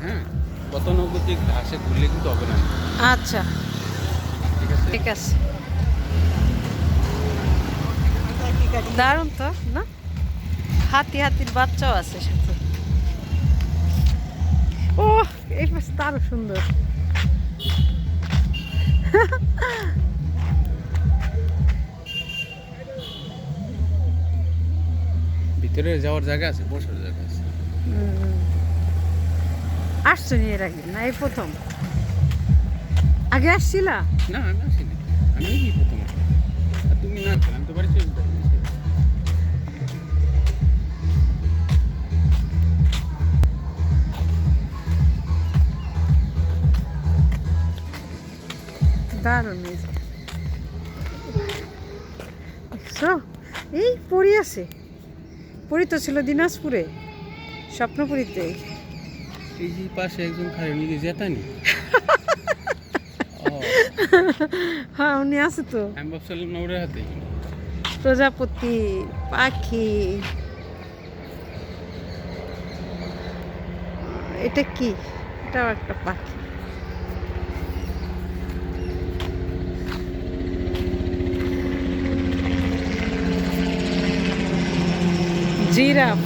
হ্যাঁ, গতানুগতিক ঘাসে ঘুরলে কিন্তু হবে না। আচ্ছা, ঠিক আছে? ঠিক আছে। দারুণ তো না? হাতির বাচ্চাও আছে সাথে। ও, এই পাশ দারুণ সুন্দর। ভিতরে যাওয়ার জায়গা আছে, বসার জায়গা আছে। আসছো নি এর আগে না এই প্রথম? আগে আসছিলা? না, আমি আসিনি। আমি এই প্রথম আসলাম। আর তুমি না আসলে আমি তো বাড়ি চলে যাই। দারুণ এই যে। দেখছো? এই পরি আছে। পরি তো ছিল দিনাজপুরে, স্বপ্নপুরীতে। এই যে পাশে একজন খায় উনি কি জেতানি? ও, হ্যাঁ, উনি আছে তো। আমি ভাবছিলাম না ওর হাতে। প্রজাপতি পাখি। এটা কি? এটাও একটা পাখি। জিরাফ।